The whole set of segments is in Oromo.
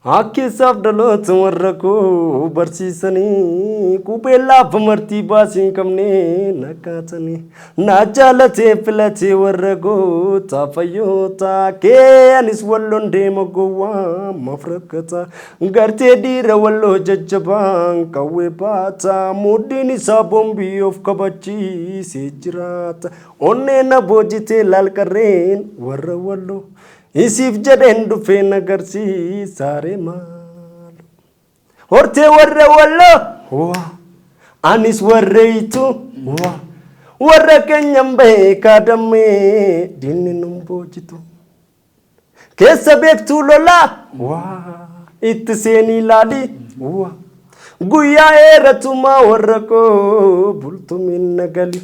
Akkeessaaf dhaloota warra koo barsiisanii qubeellaaf martii baasii hin qabne nakkaatanii na jaalatee filatee warra koo taafayyoota kee anis walloon deema gowwaa maaf rakkata gartee dhiira walloo jajjabaan qawwee baata mudhiin isaa boombii of kabachiisee jiraata onnee na boojitee laalqarreen warra walloo. Isif jedhen dhufee nagarsiisaare maal hortee warra walloo anis warreeytu warra keenyan beekaa dammee diinni nun boojitu keessa beektuu lolaa itti seenii laali guyyaa eeratumaa warra koo bultumiin nagali.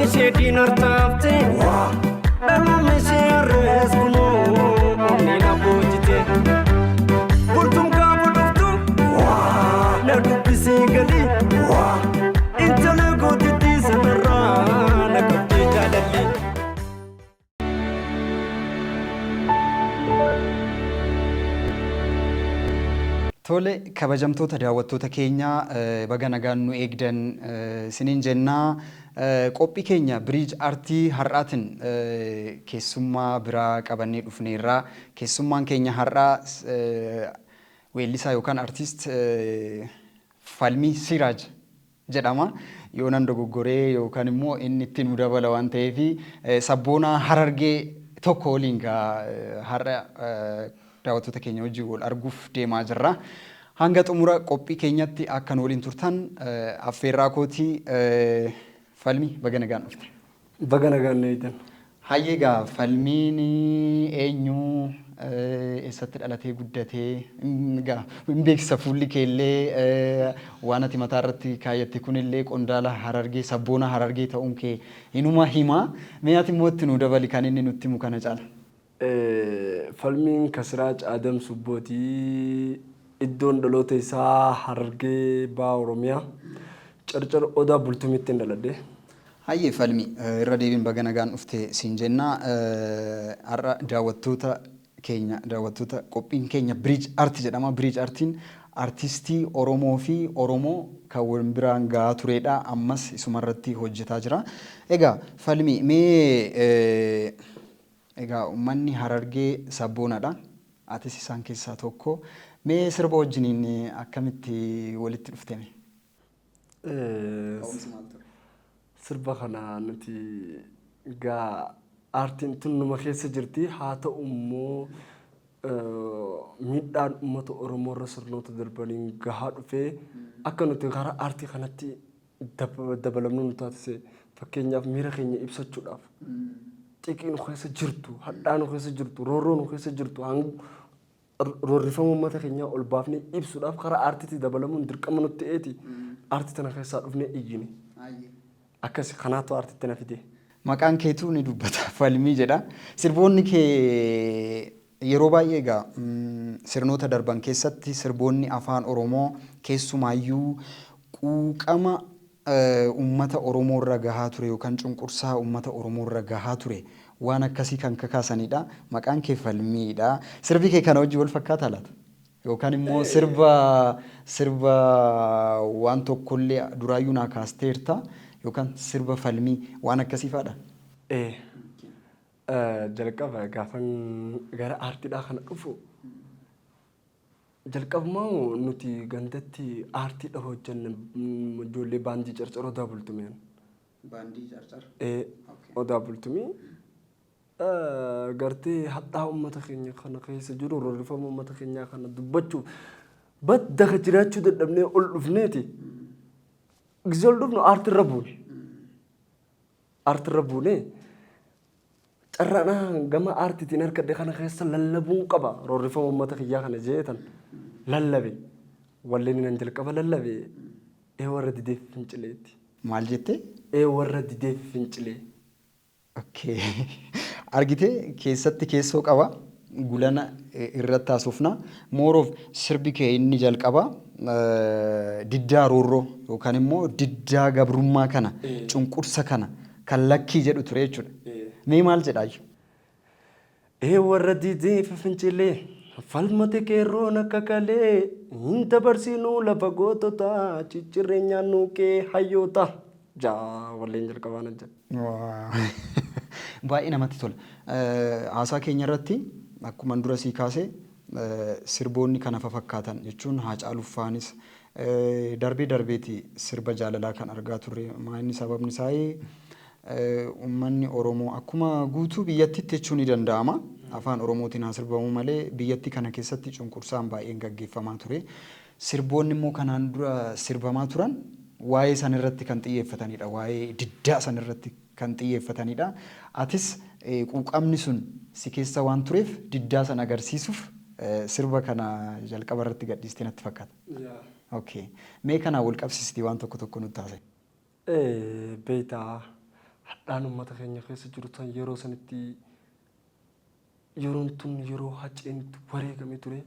Ishe dinar taafte dhaluma ishee arrees kunoo onni na boojite bultum gaafa dhuftu na dubbisee galii intala gootitti sanarraa na qabdee jaalalli. Tole kabajamtoota daawwattoota keenya baga nagaan nu eegdan siniin jennaa. Qophii keenya biriij aartii har'aatiin keessummaa biraa qabannee dhufneerraa keessummaan keenya har'aa weellisaa yookaan aartist Falmii Siraaj jedhama. Yoonan dogoggoree yookaan immoo inni ittiin nu dabala waan ta'eef sabboonaa Harargee tokko waliin har'a daawwattoota keenya wajjin wal arguuf deemaa jirra. Hanga xumura qophii keenyatti akka nu waliin turtan affeerraa kootii. Falmii baga nagaan dhufte. Baga nagaan eegan. Hayyeegaa Falmiin eenyu eessatti dhalatee guddatee hin beeksisa fuulli keellee waan ati mataa irratti kaayyatte kunillee qondaala Harargee sabboona Harargee ta'uun kee inuma himaa mee ati immoo itti nu dabali kan inni nutti himu kana caala. Falmiin Kasiraaj Adam Subbootii iddoon dhaloota isaa Harargee Baa Oromiyaa. Carcar odaa bultumitti dhaladhe. Hayyee Falmii irra deebiin baga nagaan dhufte siin jennaa har'a daawwattoota qophiin keenya biriij aartii jedhama. Biriij aartiin aartistii Oromoo fi Oromoo kan wal biraan gahaa turedha. Ammas isumarratti hojjetaa jira. Egaa Falmii mee egaa uummanni Harargee sabboonadha. Atis isaan keessaa tokko. Mee sirba wajjiniin akkamitti walitti dhufteme? Sirba kana nuti gaa aartiin tun numa keessa jirti haa ta'u immoo miidhaan uummata Oromoo irra sirnoota darbaniin gahaa dhufee akka nuti karaa aartii kanatti dabalamnu nu taasise fakkeenyaaf miira keenya ibsachuudhaaf xiqqii nu keessa jirtu hadhaa nu keessa jirtu roorroo nu keessa jirtu roorrifama uummata keenyaa ol baafnee ibsuudhaaf karaa aartiitti dabalamuun dirqama nutti ta'eeti. Aartii tana keessaa dhufnee iyyine. Akkasi kanaatu aartiitti na fide. Maqaan keetuu ni dubbata Falmii jedha. Sirboonni kee yeroo baay'ee egaa sirnoota darban keessatti sirboonni afaan Oromoo keessumaayyuu quuqama uummata Oromoo irra gahaa ture yookaan cunqursaa uummata Oromoo irra gahaa ture waan akkasii kan kakaasanidha. Maqaan kee Falmiidha. Sirbi kee kana wajjin wal fakkaataa laata? Yookaan immoo sirba waan tokkollee duraayyuu naa kaasteerta yookaan sirba Falmii waan akkasii faadha? Jalqaba gaafan gara aartiidhaa kana dhufu jalqabumaa nuti gandatti aartiidha hojjanne ijoollee baandii carcar odaa bultumeen. Baandii carcar? Odaa bultumii. Gartee hadhaa uummata keenya kana keessa jiru roorrifama uummata keenyaa kana dubbachuuf badda ka jiraachuu dadhabnee ol dhufneeti. Gisee ol dhufnu aartiirra buune. Aartiirra buune carraadhaa gama aartiitiin harkadhe kana keessa lallabuun qaba roorrifama uummata kiyyaa kana jeetan lallabe walleen nan jalqaba lallabe warra dideef fincileeti. Maal jettee? Warra dideef fincilee. Okay. Argitee keessatti keessoo qaba gulana irratti haasofna more of sirbi kee inni jalqaba diddaa roorroo yookaan immoo diddaa gabrummaa kana cunqursa kana kan lakkii jedhu ture jechuudha. Mee maal jedhaayu? warra diidii fincilee falmate qeerroon akka kalee hin dabarsinuu lafa gootota ciccirreenyaan nuuqee hayyoota jaa walleen jalqabaan ajja. Baay'ee namatti tola. Haasaa keenya irratti akkuma dura sii kaasee sirboonni kana fakkaatan jechuun Haacaaluu Faanis darbee darbeeti sirba jaalalaa kan argaa turre. Maanni sababni isaa uummanni Oromoo akkuma guutuu biyyattiitti jechuun ni danda'ama. Afaan Oromootiin haa sirbamu malee biyyatti kana keessatti cunqursaan baay'een gaggeeffamaa ture. Sirboonni immoo kanaan dura sirbamaa turan waa'ee san irratti kan xiyyeeffatanidha. Waa'ee diddaa san irratti kan xiyyeeffatanidha. Atis quuqamni sun si keessa waan tureef diddaa san agarsiisuuf sirba kana jalqaba irratti gadhiistee natti fakkaata. Okay. Mee kanaa wal qabsiistii waan tokko nutti taasise. Beektaa hadhaan uummata keenya keessa jiru tan yeroo sanitti yeroon tun yeroo haceentu wareegame ture.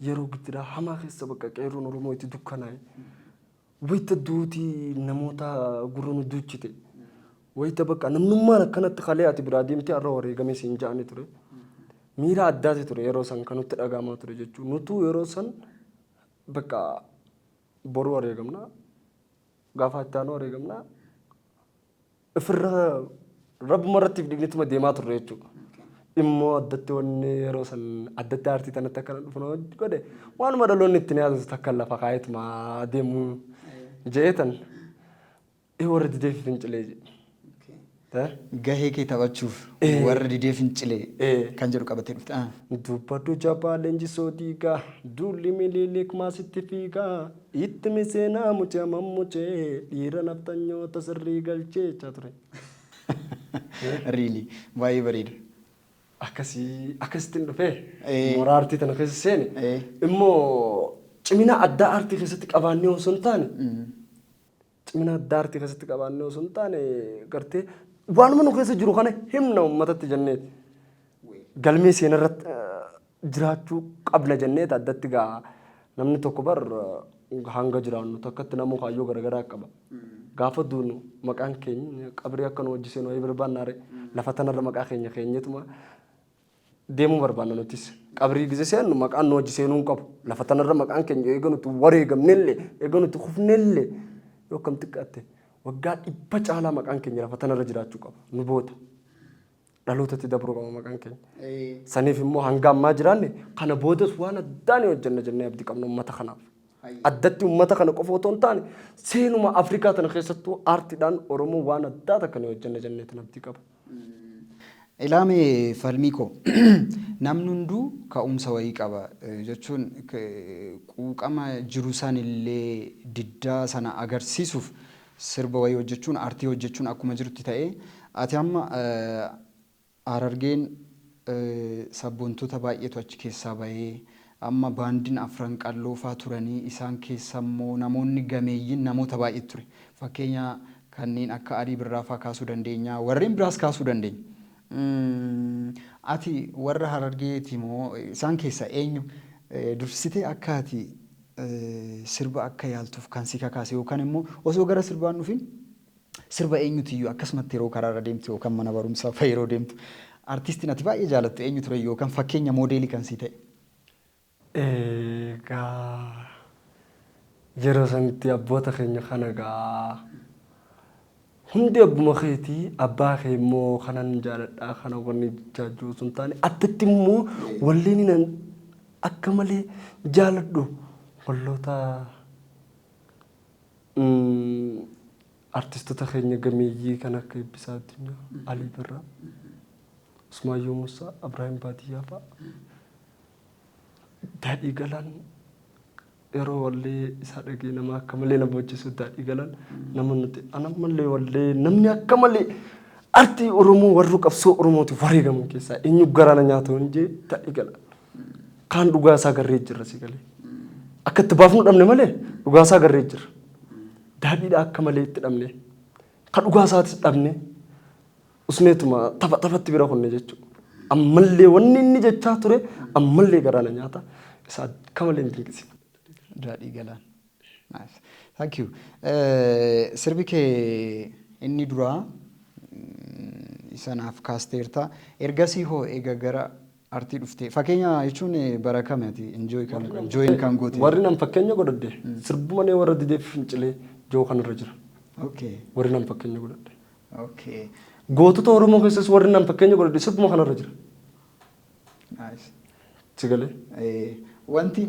Yeroo giddaa hamaa keessa bakka qeerroon Oromoo itti dukkanaa'e. Wayita duutii namoota gurra nu duuchite. Wayita bakka namnummaan akkanatti kalee ati biraa deemtee har'a wareegame siin ja'anii ture. Miira addaati ture yeroo san kan nutti dhagahamaa ture jechuudha. Nutu yeroo san bakka boru wareegamna. Gaafa itti aanu wareegamna. Ifirra rabbuma irratti dhignituma deemaa turre jechuudha. Immoo addatti wanni yeroo san addatti aartii tanatti akkana dhufan godhe waanuma dhaloonni itti yaadatu takka lafa kaayetuma deemuu jeetan warra didee fincilee jedhe. Gahee kee taphachuuf warra didee fincilee kan jedhu qabatee dhufte. Dubbaddu jabaa leenjisoo diigaa duulli miliilik maasitti fiigaa itti miseenaa mucaa mammucee dhiira naftanyoota sirrii galchee jechaa ture. Riili baay'ee bareeda. Akkasittiin dhufee mooraa aartii tana keessa seene immoo cimina addaa aartii keessatti qabaannee osoo hin taane cimina addaa aartii keessatti qabaannee osoo hin taane gartee waanuma nu keessa jiru kana himna uummatatti jenneeti. Galmee seenarratti jiraachuu qabna jenneeti addatti gaa namni tokko bar hanga jiraannu takkatti namuu kaayyoo garaagaraa qaba. Gaafa duunu maqaan keenya qabrii akka nu hojjisee nu wayii barbaannaare lafa tanarra maqaa keenya keenyatuma deemuu barbaanna nutis. Qabrii gisee seennu maqaan nu hojjisee nuun qabu. Lafa tanarra maqaan keenya eega nuti wareegamnellee eega nuti kufnellee yoo akkam xiqqaatte waggaa 100 caalaa maqaan keenya lafa tanarra jiraachuu qaba. Nu booda dhalootatti dabruu qaba maqaan keenya. Saniif immoo hanga ammaa jiraanne kana boodas waan addaan hojjenna jennee abdii qabna uummata kanaaf. Addatti uummata kana qofa otoo hin taane seenuma Afrikaa tana keessattuu aartiidhaan Oromoo waan addaa takka ni hojjenna jenneetiin abdii qaba. Ilaame falmii koo namni hunduu ka'umsa wayii qaba jechuun quuqama jiru sanillee diddaa sana agarsiisuuf sirba wayii hojjechuun aartii hojjechuun akkuma jirutti ta'ee ati amma Harargeen sabboontoota baay'eetu achi keessaa bahee amma baandiin afran qalloo fa'aa turanii isaan keessa immoo namoonni gameeyyiin namoota baay'ee ture. Fakkeenya kanneen akka Alii Birraa fa'aa kaasuu dandeenya warreen biraas kaasuu dandeenya. Ati warra Harargeeti moo isaan keessa eenyu dursitee akka ati sirba akka yaaltuuf kan si kakaase yookaan immoo osoo gara sirbaan dhufin sirba eenyutiyyuu akkasumatti yeroo karaarra deemtu yookaan mana barumsaa fa'a yeroo deemtu artistiin ati baay'ee jaalattu eenyu ture yookaan fakkeenya moodeelii kan si ta'e. Egaa yeroo sanitti abboota keenya kana gaa hundi abbuma keetii abbaa kee immoo kanan jaaladhaa kana wanni jaajuu sun taane addatti immoo walleen akka malee jaaladhu walloota artistoota keenya gameeyyii kan akka Eebbisaa Addunyaa, Alii Birraa, Usmaayyoo Musaa, Abrahaam Baadiyyaa fa'a. Daadhii Galaan yeroo wallee isaa dhagee nama akka malee nama hojjesu Daadhii Galaan nama nuti anammallee wallee namni akka malee artii Oromoo warri qabsoo Oromootiif wareegaman keessaa eenyu garaana nyaatu hin jee Daadhii Galaan kaan dhugaa isaa garree jirra si galee akka itti baafnu dhabne malee dhugaa isaa garree jirra daadhiidha akka malee itti dhabne kan dhugaa isaatis dhabne usneetuma taphatti bira kunne jechuudha. Ammallee wanni inni jechaa ture ammallee garaana nyaata isaa akka malee hin dinqisiifne. Daadhii Galaan. Nice. Thank you. Sirbi kee inni duraa isanaaf kaasteerta ergasii hoo eega gara artii dhuftee fakkeenya jechuun bara kamiiti enjoyin kan goote warri nam fakkeenya godhadde sirbuma nee warra didee fincilee joo kanarra jira okay warri nam fakkeenya godhadde okay gootota Oromoo keessas warri nam fakkeenya godhadde sirbuma kanarra jira nice sigalee wanti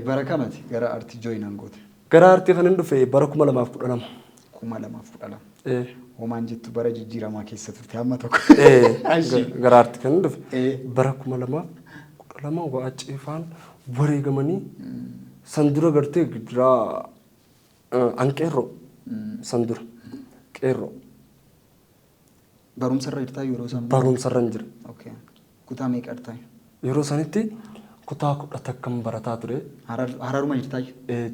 bara kamiiti gara artii joyinan goote gara artii kan hin dhufe bara 2012 2012 homaan jettu bara jijjiiramaa keessa turte hamma tokko gara artii kan hin dhufe bara 2012 waa ceefaan wareegamanii san dura gartee gidiraa anqeerroo san dura qeerroo barumsarra jirtaa yeroo san barumsarra hin jira okay kutaa meeqa artaa yeroo sanitti kutaa 10 takkan barataa ture hararuma jirtaa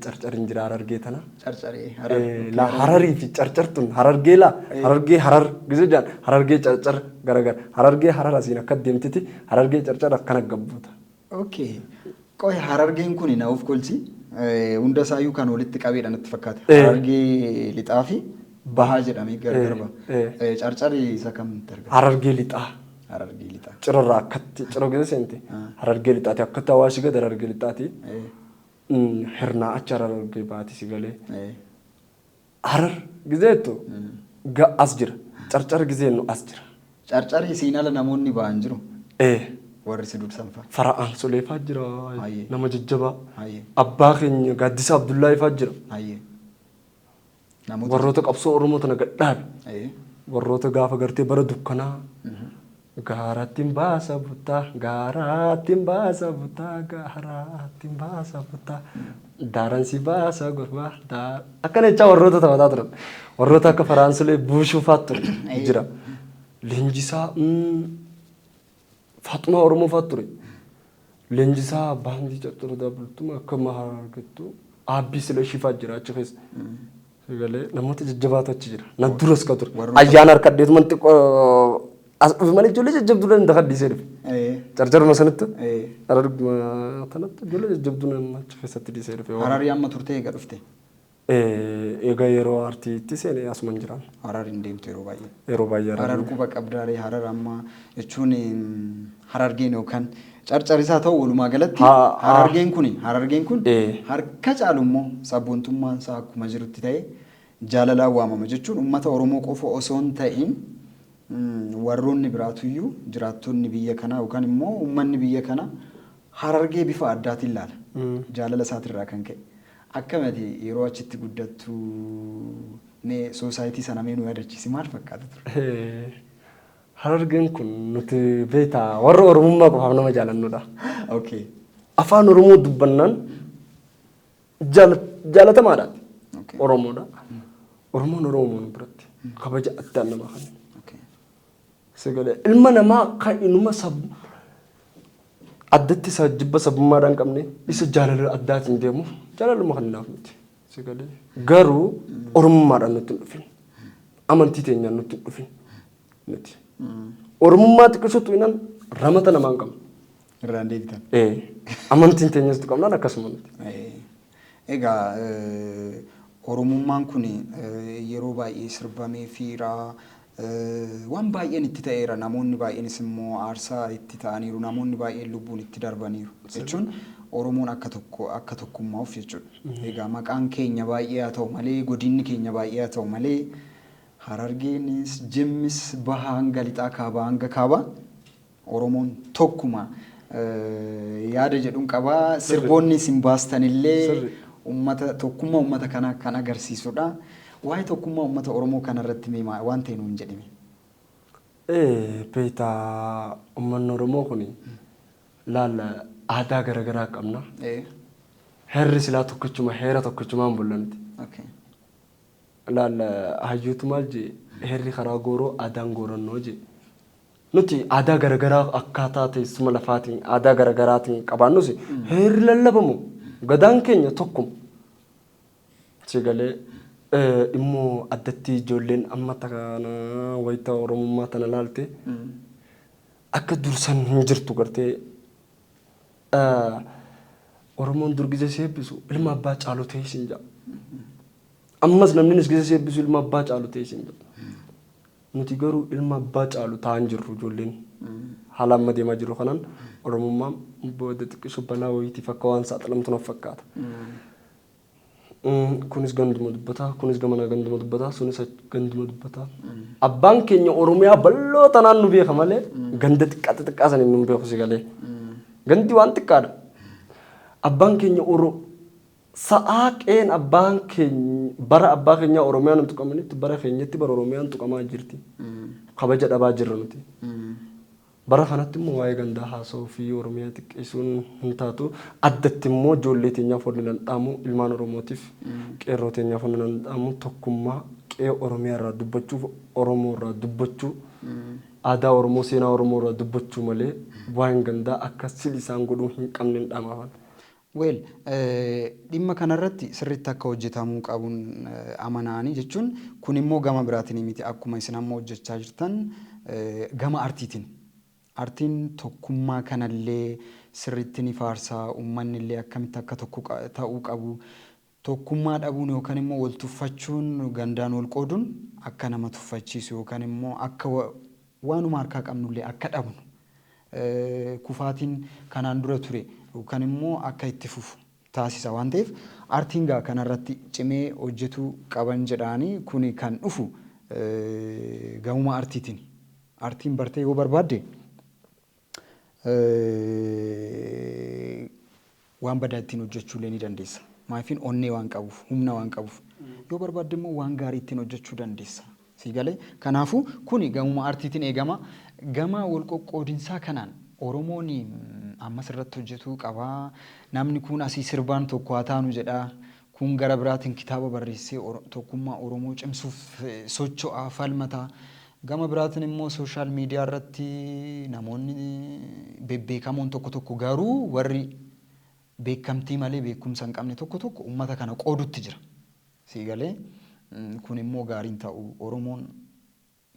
carcarin jira harargee tana carcaree la hararii fi carcartun harargee la harargee harar gise jaan harargee carcar garagar harargee harar asiin akka deemtiti harargee carcar akkana gabbuuta okay qoy harargeen kun naaf kolchi hunda saayuu kan walitti qabeedha natti fakkaata harargee lixaa fi bahaa jedhamee gargarba carcaree isa kam darga harargee lixaa harargee lixaa cirarraa akkatti ciroo gise seente harargee lixaati akkatti hawaasi gad harargee lixaati hirnaa achi harargee baati sigalee harar gizeettu as jira carcar gizeennu as jira carcaree siin ala namoonni ba'an jiru warri si dursan fa'a fara'aan soleefaa jira nama jajjabaa abbaa keenya Gaaddisa Abdullaahifaa jira warroota qabsoo Oromoo tana gadhaabe warroota gaafa gartee bara dukkanaa gaarattiin baasa buttaa gaarattiin baasa buttaa gaarattiin baasa buttaa daaransi baasa gurbaa akkana jecha warroota taphataa turan warroota akka Faraansolee Buushuufaa ture jira leenjisaa Faaxumaa Oromoo faa ture leenjisaa baandii caccara dabaltuma akka mahargettu Aabbii Silashifaa jira achi keessa sagalee namoota jajjabaatu achi jira na duras ka ture ayyaana harkadheetuman xiqqoo as dhufe malee ijoollee jajjabduudhaan dakadhiisee dhufe carcaruma sanatti hararguma tanatti ijoollee jajjabduudhaan achi keessatti dhiisee dhufe hararii amma turtee eega dhufte egaa yeroo artiitti seenee asuman jiraan harariin deemte yeroo baay'ee harar quba qabdaaree harar amma jechuun harargeen yookaan carcarisaa ta'u walumaa galatti harargeen kun harka caalu immoo sabboontummaan isaa akkuma jirutti ta'e jaalalaan waamama jechuun uummata Oromoo qofa osoo hin ta'in warroonni biraatuyyuu jiraattonni biyya kanaa yookaan immoo uummanni biyya kanaa harargee bifa addaatiin ilaala jaalala isaatirraa kan ka'e akkamati yeroo achitti guddattu mee soosaayitii sana mee nu yaadachiisi maal fakkaata ture harargeen kun nuti beektaa warra Oromummaa qofaaf nama jaalannudha okay afaan Oromoo dubbannaan jaalatamaadha Oromoodha Oromoon Oromoon biratti kabaja addaan namaa kenna sagalee ilma namaa kan inuma addatti isa jibba sabummaadhaan qabne isa jaalala addaatiin deemu jaalaluma kannaaf miti sagalee garuu Oromummaadhaan nutti hin dhufin amantii teenyaan nutti hin dhufin nuti Oromummaa xiqqisuutu inaan ramata namaan qabna irraan deebitan amantiin teenyas qabnaan akkasuma nuti egaa Oromummaan kun yeroo baay'ee sirbamee fiiraa waan baay'een itti ta'eera namoonni baay'eenis immoo aarsaa itti ta'aniiru namoonni baay'een lubbuun itti darbaniiru jechuun Oromoon akka tokkummaaf jechuudha egaa maqaan keenya baay'ee haa ta'u malee godinni keenya baay'ee haa ta'u malee Harargeenis Jimmis bahaa hanga lixaa kaabaa hanga kaabaa Oromoon tokkuma yaada jedhuun qabaa sirboonni isin baastanillee uummata tokkummaa uummata kanaa kan agarsiisudha. Waa'ee tokkummaa uummata Oromoo kanarratti mee waan ta'e nuun jedhime. Beektaa uummanni Oromoo kun laalla aadaa garaagaraa qabna. Heerri silaa tokkichuma heera tokkichumaan bullanti. Laalla hayyuutu maal jee heerri karaa gooroo aadaan goorannoo jee. Nuti aadaa garaagaraa akkaataa teessuma lafaatiin aadaa garaagaraatiin qabaannus heerri lallabamu gadaan keenya tokkuma. Sigalee immoo addatti ijoolleen amma kana wayita Oromummaa tana laalte akka dursan hin jirtu gartee Oromoon dur gise seebbisu ilma abbaa caalu ta'e isin jaa. Ammas namni gise seebbisu ilma abbaa caalu ta'e isin jaa. Nuti garuu ilma abbaa caalu ta'an jirru ijoolleen haala amma deemaa jiru kanaan oromummaan booda xiqqishu balaa wayiitiif akka waan saaxilamtu naaf fakkaata. Kunis ganduma dubbataa, kunis gamanaa ganduma dubbataa, sunis ganduma dubbataa. Abbaan keenya Oromiyaa bal'oo tanaan nu beeka malee ganda xiqqaa saniin nu beeku si galee. Gandi waan xiqqaadha. Abbaan keenya sa'aa qeen abbaan keenya bara abbaa keenya Oromiyaan hin tuqamanitti bara keenyatti bara Oromiyaan tuqamaa jirti. Kabaja dhabaa jirra nuti. Bara kanatti immoo waa'ee gandaa haasa'uu fi Oromiyaa xiqqeessuun hin taatu. Addatti immoo ijoollee teenyaaf wanni danda'amu ilmaan Oromootiif qeerroo teenyaaf wanni danda'amu tokkummaa qe'ee Oromiyaa irraa dubbachuuf Oromoo irraa dubbachuu aadaa Oromoo seenaa Oromoo irraa dubbachuu malee waa'een gandaa akka sili isaan godhuu hin qabne hin dhamaafan. Weel dhimma kanarratti sirriitti akka hojjetamuu qabuun amanaanii jechuun kun immoo gama biraatiin miti akkuma isin amma hojjechaa jirtan gama artiitiin. Artiin tokkummaa kanallee sirriitti ni faarsaa uummanni illee akkamitti akka tokko ta'uu qabu tokkummaa dhabuun yookaan immoo wal tuffachuun gandaan wal qooduun akka nama tuffachiisu yookaan immoo akka waanuma harkaa qabnullee akka dhabnu kufaatiin kanaan dura ture yookaan immoo akka itti fufu taasisa waan ta'eef artiin gaa kanarratti cimee hojjetuu qaban jedhaanii kuni kan dhufu gamuma artiitiin. Artiin bartee yoo barbaadde waan badaa ittiin hojjechuullee ni dandeessa. Maafiin onnee waan qabuuf, humna waan qabuuf. Yoo barbaadde immoo waan gaarii ittiin hojjechuu dandeessa. Si galee kanaafuu kuni gamuma artiitiin eegama. Gama wal qoqqoodinsaa kanaan Oromoon ammas irratti hojjetuu qabaa. Namni kun asii sirbaan tokko haa taanu jedhaa. Kun gara biraatiin kitaaba barreessee tokkummaa Oromoo cimsuuf socho'aa falmataa. Gama biraatiin immoo sooshaal miidiyaa irratti namoonni bebbeekamoon tokko garuu warri beekamtii malee beekumsa hin qabne tokko uummata kana qoodutti jira. Si galee kun immoo gaariin ta'u Oromoon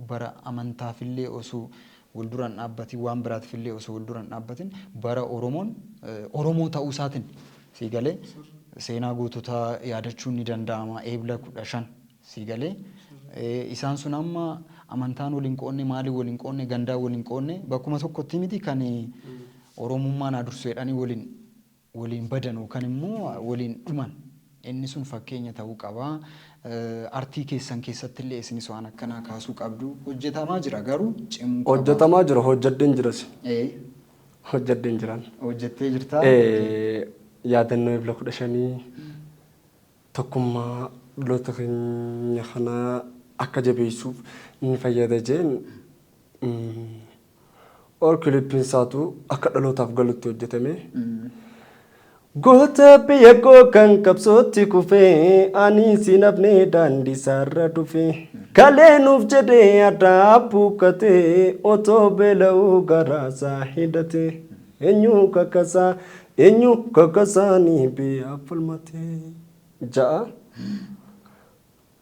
bara amantaafillee osoo walduran dhaabbatiin waan biraatiifillee osoo walduran dhaabbatiin bara Oromoon Oromoo ta'uu isaatiin si galee seenaa goototaa yaadachuun ni danda'ama eebla 15 si galee isaan sun amma amantaan waliin qoonne maaliin waliin qoonne gandaa waliin qoonne bakkuma tokkotti miti kan Oromummaan adursu jedhanii waliin badan yookaan immoo waliin dhuman inni sun fakkeenya ta'uu qaba. Artii keessan keessatti illee isinis waan akkanaa kaasuu qabdu hojjetamaa jira garuu cimuu qaba. Hojjetamaa jira hojjedheen jiras. Hojjedheen jiran. Hojjettee jirtaa? Yaadannoo eebla 15 tokkummaa dhaloota keenya kanaa akka jabeessuuf ni fayyada jeen kilippiin isaatu akka dhalootaaf galutti hojjetame. Goota biyya koo kan qabsootti kufee ani siin hafnee daandii isaarra dhufee kalee nuuf jedhee addaa buukkatee otoo beela'uu garaasaa hidhatee eenyu kakasaa ni biyyaa falmatee ja'a.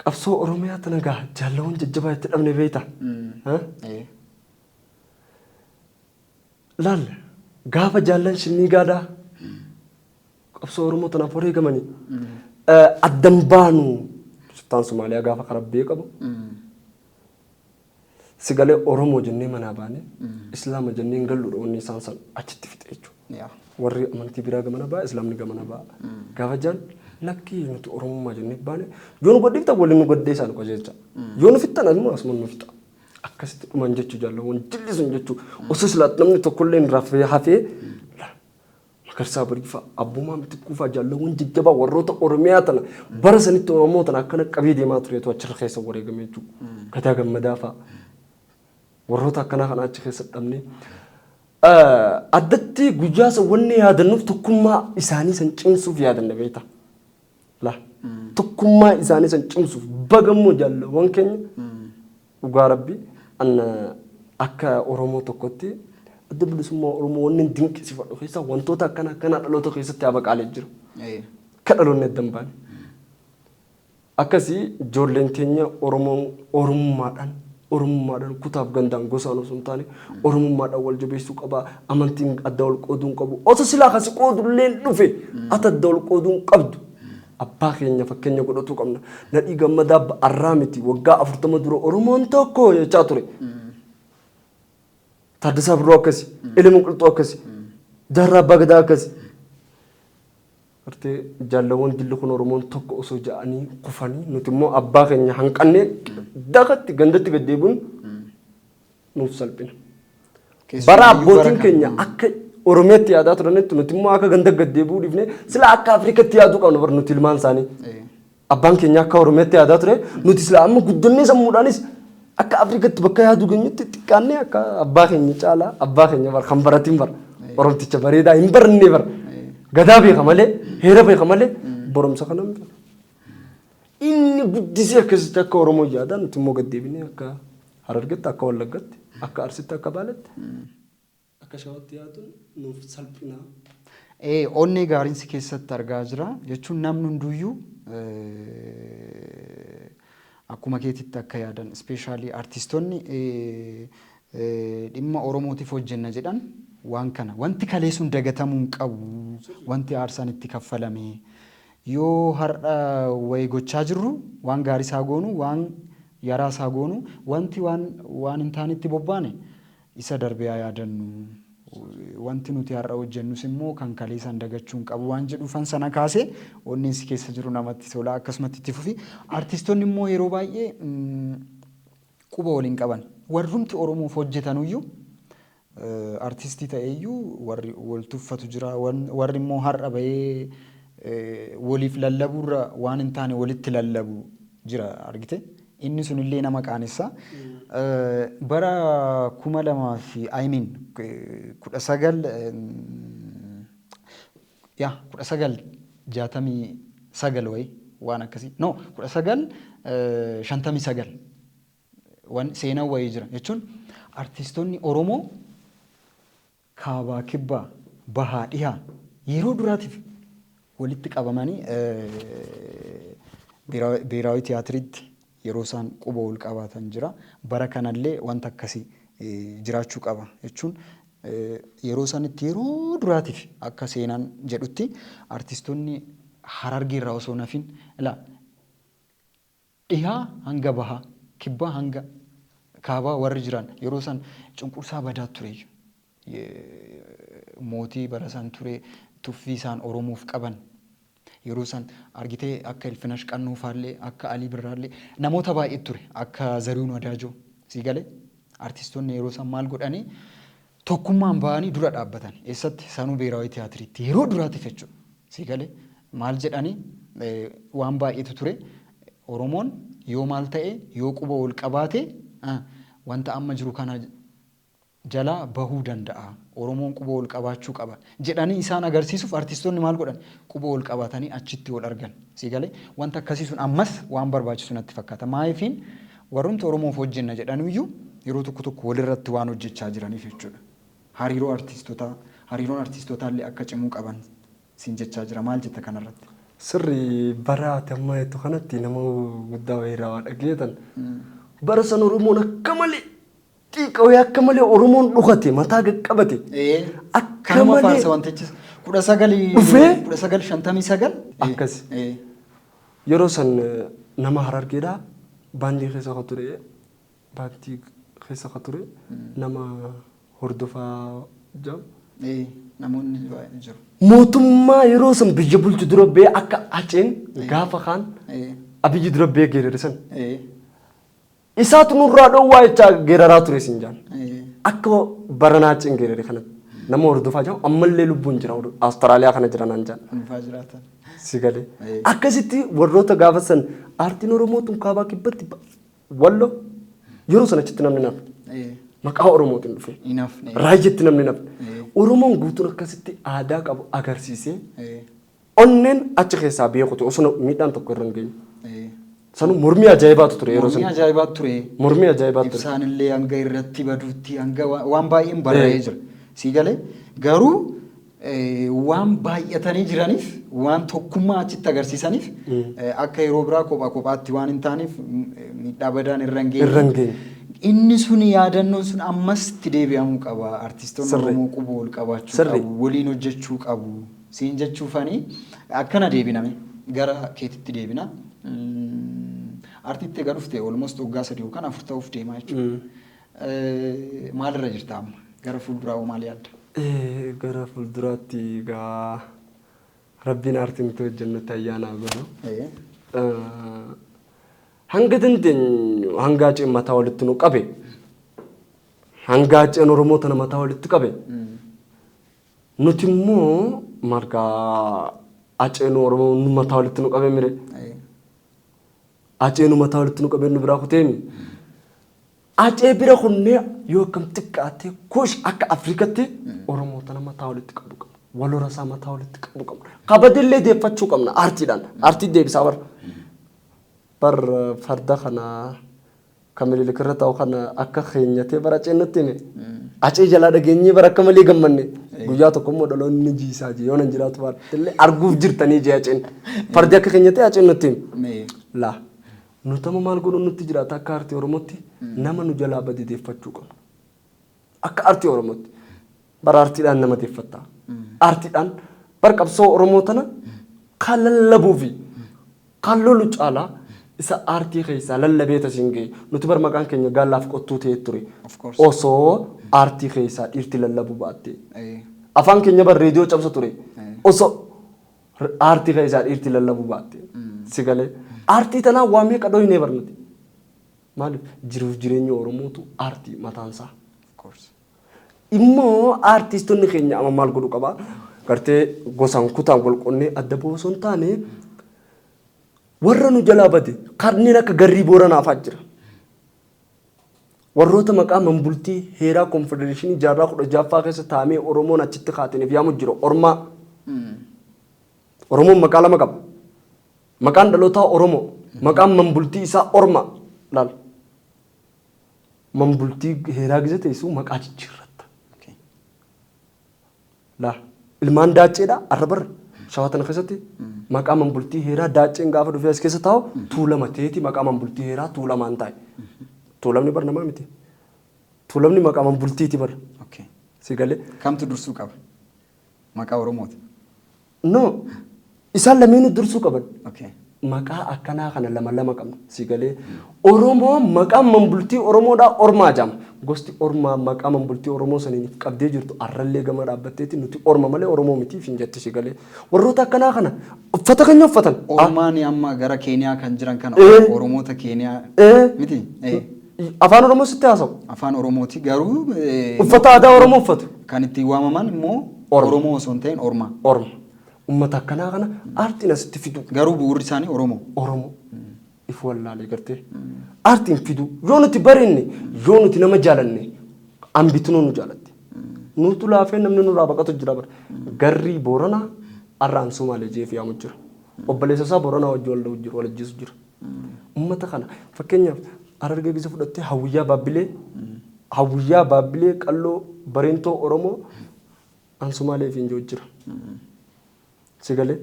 Qabsoo Oromiyaa tana gaa jaalawwan jajjabaa itti dhabne beekta. Laal gaafa jaallan shinnii gaadaa qabsoo Oromoo tanaaf wareegamanii addan baanu sultaan Somaaliyaa gaafa karabbee qabu sigalee Oromoo jennee manaa baane Islaama jennee galluudha wanni isaan san achitti fixe jechuudha. Warri amantii biraa gamana ba'a Islaamni gamana ba'a. Gaafa jaal lakkii nuti Oromummaa jennee baane yoo nu godhifta waliin nu godhee isaan qojecha yoo nu fixxan asuma asuma nu fixxa akkasitti dhuman jechuu jaalawwan jilli sun jechuu osoo silaat namni tokkollee irraa hafee Magarsaa Bariifaa abbummaa miti kuufaa jaalawwan jajjabaa warroota Oromiyaa tana bara sanitti Oromoo tana akkana qabee deemaa tureetu achirra keessa wareegame jechuudha. Gadaa Gammadaa fa'a warroota akkanaa kana achi keessa dhabne addatti guyyaa san wanni yaadannuuf tokkummaa isaanii san cimsuuf yaadanna beekta. La tokkummaa isaanii san cimsuuf bagammoo jaalawwan keenya dhugaa rabbi akka Oromoo tokkotti adda bilisummaa Oromoo wanni dinqisiifadhu keessa wantoota akkana dhaloota keessatti abaqaalee jiru. Ka dhaloonni addan baane. Akkasii ijoolleen teenya Oromummaadhaan kutaaf gandaan gosaan osoo hin taane Oromummaadhaan wal jabeessuu qaba. Amantiin adda wal qooduu qabu. Osoo silaa kasi qoodullee dhufe ati adda wal qooduu qabdu. Abbaa keenya fakkeenya godhachuu qabna. Nadhii Gammadaa arraa miti waggaa 40 dura Oromoon tokko jechaa ture. Taaddasaa Birruu akkasi, Elemoo Qilxuu akkasi, Jaarraa Abbaa Gadaa akkasi. Artee jaalawwan jilli kun Oromoon tokko osoo ja'anii kufanii nuti immoo abbaa keenya hanqannee dagatti gandatti gad deebiin nuuf salphina. Bara abbootiin keenya akka Oromiyaatti yaadaa turanitti nuti immoo akka ganda gad deebi'uu dhiifne sila akka Afrikaatti yaaduu qabnu bar nuti ilmaan isaanii. Abbaan keenya akka Oromiyaatti yaadaa ture nuti sila amma guddannee sammuudhaanis akka Afrikaatti bakka yaaduu geenyutti xiqqaannee akka abbaa keenya caalaa abbaa keenya bar kan baratiin bar Oromticha bareedaa hin barannee bar. Gadaa beeka malee heera beeka malee boromsa kana miti. Inni guddisee akkasitti akka Oromoo yaadaan nuti immoo gad deebinee akka Harargetti akka Wallaggaatti akka Arsitti akka Baaletti akka Shawaatti yaaduun nuuf salphina. Onnee gaariin si keessatti argaa jira jechuun namni hunduyyuu akkuma keetitti akka yaadan ispeeshaalii artistoonni dhimma Oromootiif hojjenna jedhan waan kana wanti kalee sun dagatamuu hin qabu wanti aarsaan itti kaffalame yoo har'a wayi gochaa jirru waan gaarii isaa goonu waan yaraa isaa goonu wanti waan hin taanetti bobbaane isa darbee yaadannu wanti nuti har'a hojjennus immoo kan kalee san dagachuu hin qabu waan jedhuufan sana kaasee onneen si keessa jiru namatti tola akkasumatti itti fufi artistoonni immoo yeroo baay'ee quba waliin qaban warrumti Oromoof hojjetanuyyuu artistii ta'eyyuu warri wal tuffatu jira warri immoo har'a bahee waliif lallabuurra waan hin taane walitti lallabu jira argite inni sunillee nama qaanessa bara 1969 wayi waan akkasii no 1959 waan seenaa wayii jira jechuun artistoonni Oromoo kaabaa kibbaa bahaa dhihaa yeroo duraatiif walitti qabamanii biiraawi tiyaatiriitti yeroo isaan quba wal qabaatan jira bara kanallee wanta akkasii jiraachuu qaba jechuun yeroo isaanitti yeroo duraatiif akka seenaan jedhutti artistoonni Harargee irraa osoo nafin dhihaa hanga bahaa kibbaa hanga kaabaa warri jiran yeroo isaan cunqursaa badaa ture mootii bara isaan ture tuffii isaan Oromoof qaban yeroo isaan argitee akka Ilfinash Qannoofaallee akka Alii Birraallee namoota baay'ee ture akka Zarihuun Wadaajoo sii galee artistoonni yeroo isaan maal godhanii tokkummaan ba'anii dura dhaabbatan eessatti sanuu biiraawi tiyaatiriitti yeroo duraatiif jechuudha sii galee maal jedhanii waan baay'eetu ture Oromoon yoo maal ta'e yoo quba wal qabaate wanta amma jiru kana jala bahuu danda'a Oromoon quba wal qabaachuu qaba jedhanii isaan agarsiisuuf artistoonni maal godhan quba wal qabatanii achitti wal argan sii galee wanta akkasii sun ammas waan barbaachisu natti fakkaata maayifiin warrumti Oromoof hojjenna jedhaniyyuu yeroo tokko tokko walirratti waan hojjechaa jiraniif jechuudha hariiroon artistootallee akka cimuu qaban siin jechaa jira maal jetta kanarratti sirri bara amma jettu kanatti nama guddaa wayiraa waa dhageetan bara san Oromoon akka malee xiqqawee akka malee Oromoon dhukate mataa qaqqabate akka malee faarsa wantichis 1959 akkas yeroo san nama Harargeedhaa baandii keessa ka ture baandii keessa ka ture nama hordofaa jam namoonni baay'ee jiru mootummaa yeroo san biyya bulchu dura bee akka Aceen gaafa kaan abiyyi dura bee geerarisan isaatu nurraa dhowwaa jechaa geeraraa ture siin jaan akka baranaa Aceen geerare kanatti nama hordofaa jiru ammallee lubbuun jira Awustiraaliyaa kana jiran jaan si galee akkasitti warroota gaafa san aartiin Oromootuun kaabaa kibbatti wallo yeroo san achitti namni naaf maqaa Oromootiin dhufe raayyeetti namni naaf Oromoon guutuun akkasitti aadaa qabu agarsiisee onneen achi keessaa beekutu osoo miidhaan tokko irra hin geenye. Sanu mormii ajaa'ibaatu ture yeroo sana. Mormii ajaa'ibaatu ture. Mormii ajaa'ibaatu ture. Ibsaanillee hanga irratti baduutti hanga waan baay'een barreeffamee jira. Sii galee garuu waan baay'atanii jiraniif waan tokkummaa achitti agarsiisaniif akka yeroo biraa kophaa kophaatti waan hin taaneef miidhaa badaan irra hin geenye. Inni sun yaadannoon sun ammas itti deebi'amuu qaba. Artistoonni Oromoo quba wal qabaachuu qabu. Waliin hojjechuu qabu. Siin jechuufanii akkana deebiname gara keetitti deebina. Artiitti egaa dhufte almost waggaa 3 yookaan 4 ta'uuf deemaa jechuudha. Maalirra jirta amma? Gara fuulduraa maal yaadda? Gara fuulduraatti egaa rabbiin aartii nuti hojjennutti ayyaanaa godhu. Hanga dandeenyu hangaaceen mataa walitti nu qabe. Hangaaceen Oromoo tana mataa walitti qabe. Nuti immoo margaa aceen Oromoo nu mataa walitti nu qabe mire. Aceen mataa walitti nu qabe nu biraa kuteemi. Acee bira kunnee yoo akkam xiqqaate kuush akka Afrikatti Oromoo tana mataa walitti qabu qabna. Walora isaa mataa walitti qabu qabna. Kabajillee deeffachuu qabna aartiidhaan. Aartii deebisaa bara. Bar farda kana kamili kirra ta'u kana akka keenyatee bara ceenatti hime. Acee jalaa dhageenyee bara akka malee gammanne. Guyyaa tokko immoo dhaloonni jiisaa jee yoo nan jiraatu baattillee arguuf jirtanii jee aceen. Fardi akka keenyatee aceen nutti hime. Laa. Nutama maal godhu nutti jiraata akka aartii Oromootti nama nu jalaa badee deeffachuu qabna. Akka aartii Oromootti bara aartiidhaan nama deeffatta. Aartiidhaan bara qabsoo Oromoo tana kan lallabuu fi kan lolu caalaa isa aartii keessaa lallabee tasiin ga'e nuti bara maqaan keenya gaalaaf qottuu ta'ee ture. Osoo aartii keessaa dhiirti lallabuu baatte. Afaan keenya bara reediyoo cabsa ture. Osoo aartii keessaa dhiirti lallabuu baatte. Si galee. Aartii tanaa waa meeqa dhohinee barnati. Maaliif jiruuf jireenya Oromootu aartii mataansaa. Immoo aartistoonni keenya amma maal godhu qabaa. Gartee gosaan kutaan qolqonnee adda boosoo hin taane warra nu jalaa bade kanneen akka garrii booranaafaa jira. Warroota maqaa manbultii heeraa konfedereeshinii jaarraa 16ffaa keessa taa'amee Oromoon achitti kaataniif yaamu jira. Ormaa. Oromoon maqaa lama qaba. Maqaan dhalootaa Oromoo. Maqaan manbultii isaa Orma. Laal. Manbultii heeraa gisa teessuu maqaa jijjiirratta. Laal. Ilmaan daaceedha arrabarra. Shawaatan keessatti maqaa manbultii heeraa daaceen gaafa dhufee as keessa taa'u tuulama ta'eeti maqaa manbultii heeraa tuulamaan taa'e. Tuulamni bar namaa miti. Tuulamni maqaa manbultiiti bar. Si galee. Kamtu dursuu qaba? Maqaa Oromooti. No. Isaan lameenuu dursuu qaban. Maqaa akkanaa kana lama lama qabna. Si galee. Oromoo maqaa manbultii Oromoodhaa Ormaa jedhama. Gosti Ormaa maqaa manbultii Oromoo saniin qabdee jirtu arrallee gama dhaabbatteeti nuti Orma malee Oromoo miti fin jetti si galee. Warroota akkanaa kana uffata keenya uffatan. Ormaani amma gara Keeniyaa kan jiran kana Oromoota Keeniyaa miti. Afaan Oromoo sitti haasa'u. Afaan Oromooti garuu uffata aadaa Oromoo uffatu. Kan itti waamaman immoo Oromoo osoo hin ta'in Ormaa. Orma. Ummata akkanaa kana aartiin asitti fidu. Garuu bu'uurri isaanii Oromoo. Oromoo. If wallaalee gartee. Aartiin fidu yoo nuti barenne yoo nuti nama jaalanne ambitu nu jaalatte. Nutu laafee namni nurraa baqatu jira bara. Garrii Booranaa arraan Somaalee jeef yaamu jira. Obboleessa isaa Booranaa wajji wal ajjeesu jira. Ummata kana fakkeenyaaf Harargee gisa fudhattee hawwiyyaa baabbilee qalloo bareentoo Oromoo an Somaalee fi injoo jira. Sigalee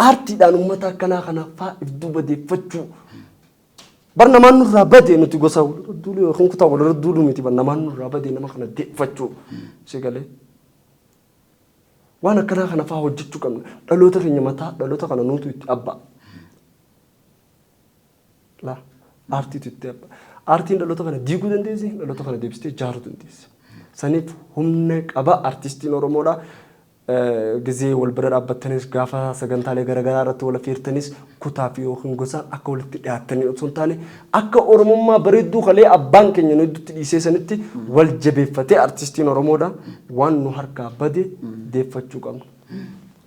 aartiidhaan ummata akkanaa kana fa'aa if duuba deeffachuu bar namaan nurraa badee nuti gosa duulu yookiin kutaa walirra duulu miti bar namaan nurraa badee nama kana deeffachuu sigalee waan akkanaa kana fa'aa hojjechuu qabna dhaloota keenya mataa dhaloota kana nutu itti abbaa laa aartiitu itti abbaa aartiin dhaloota kana diiguu dandeessi dhaloota kana deebistee ijaaruu dandeessi saniif humna qaba aartistiin Oromoodhaa. Gizee wal bira dhaabbattanis gaafa sagantaalee garaagaraa irratti wal affeertanis kutaa fi yookiin gosaan akka walitti dhiyaatanii osoo hin taane akka Oromummaa bareedduu kalee abbaan keenya nu hedduutti dhiisee sanitti wal jabeeffatee aartistiin Oromoodha waan nu harkaa bade deeffachuu qabna.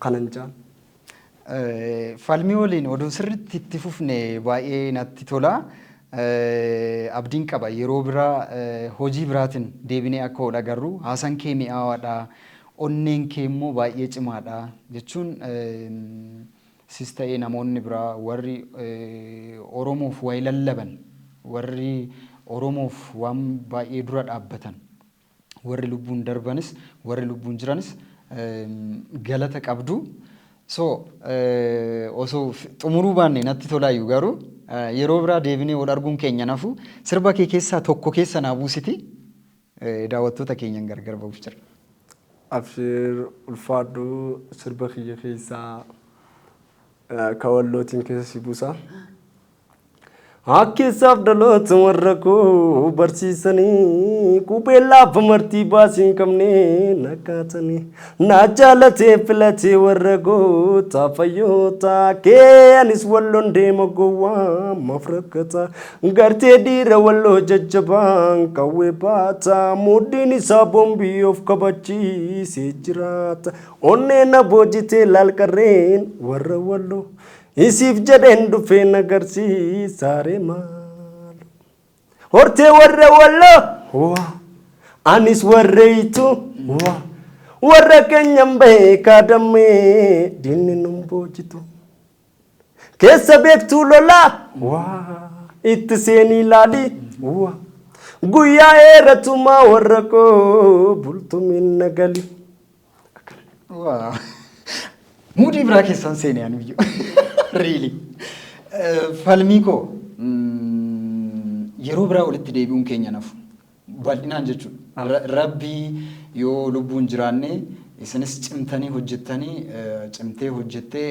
Kanan jaan. Falmii waliin oduu sirriitti itti fufne baay'ee natti tola. Abdiin qaba yeroo biraa hojii biraatiin deebinee akka wal agarru haasaan kee mi'aawaadha. Onneen kee immoo baay'ee cimaadha jechuun sis ta'ee namoonni biraa warri Oromoof wayi lallaban warri Oromoof waan baay'ee dura dhaabbatan warri lubbuun darbanis warri lubbuun jiranis galata qabdu. So osoo xumuruu baanne natti tolaayyuu garuu yeroo biraa deebinee wal arguun keenya nafu sirba kee keessaa tokko keessa naa buusiti daawwattoota keenyan gargar ba'uuf jira. Abshir ulfaadhu sirba kiyya keessaa kawallootiin keessa si buusa. Akkeessaaf dhaloota warra koo barsiisanii qubeellaaf martii baasii hin qabne nakkaatanii na jaalatee filatee warra koo taafayyoota kee anis walloon deema gowwaa maaf rakkata gartee dhiira walloo jajjabaan qawwee baata mudhiin isaa boombii of kabachiisee jiraata onnee na boojitee laalqarreen warra walloo Isif jedhen dhufee nagarsiisaare maal hortee warra walloo anis warreeytu warra keenyan beekaa dammee dinni nun boojitu keessa beektuu lolaa itti seenii laali guyyaa eeratumaa warra koo bultumiin nagali Mudii biraa keessan seenee anuyyuu. Really. Falmii koo yeroo biraa walitti deebi'uun keenya nafu. Bal'inaan jechuudha. Rabbii yoo lubbuun jiraanne isinis cimtanii hojjettanii cimtee hojjettee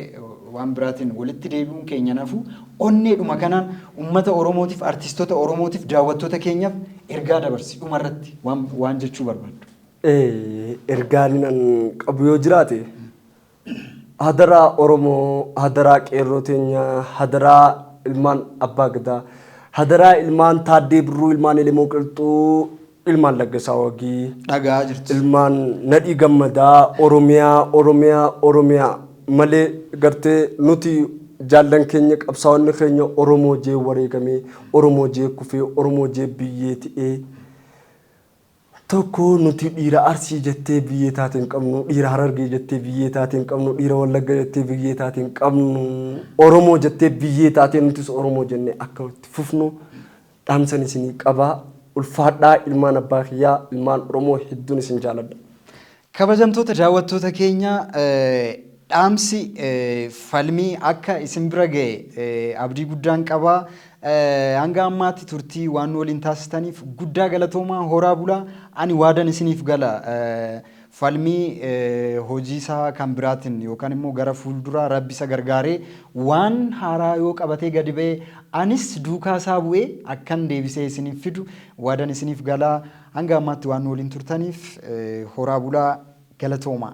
waan biraatiin walitti deebi'uun keenya nafu. Onneedhuma kanaan uummata Oromootiif, artistoota Oromootiif, daawwattoota keenyaaf ergaa dabarsi dhumarratti waan jechuu barbaaddu. Ergaan qabu yoo jiraate Hadara Oromoo, hadara qeerroo teenya, hadara ilmaan abbaa gadaa, hadara ilmaan Taaddee Birruu, ilmaan Elemoo Qilxuu, ilmaan Laggasaa Wagii, dhagaa jirti. Ilmaan Nadhii Gammadaa, Oromiyaa malee gartee nuti jaallan keenya qabsaa'onni keenya Oromoo jee wareegamee, Oromoo jee kufee, Oromoo jee biyyee ta'ee tokko nuti dhiira Arsii jettee biyyee taateen qabnu, dhiira Harargee jettee biyyee taateen qabnu, dhiira Wallagga jettee biyyee taateen qabnu, Oromoo jettee biyyee taateen nutis Oromoo jennee akka itti fufnu dhaamsan isinii qabaa. Ulfaadhaa ilmaan abbaa kiyyaa, ilmaan Oromoo hedduun isin jaaladha. Kabajamtoota daawwattoota keenya dhaamsi falmii akka isin bira ga'e abdii guddaan qabaa. Hanga ammaatti turtii waan waliin taasistaniif guddaa galatoomaa horaa bulaa ani waadan isiniif gala falmii hojii isaa kan biraatiin yookaan immoo gara fuulduraa rabbi isa gargaaree waan haaraa yoo qabatee gadi ba'e anis duukaa isaa bu'ee akkan deebisee isiniif fidu waadan isiniif gala hanga ammaatti waan waliin turtaniif horaa bulaa galatoomaa.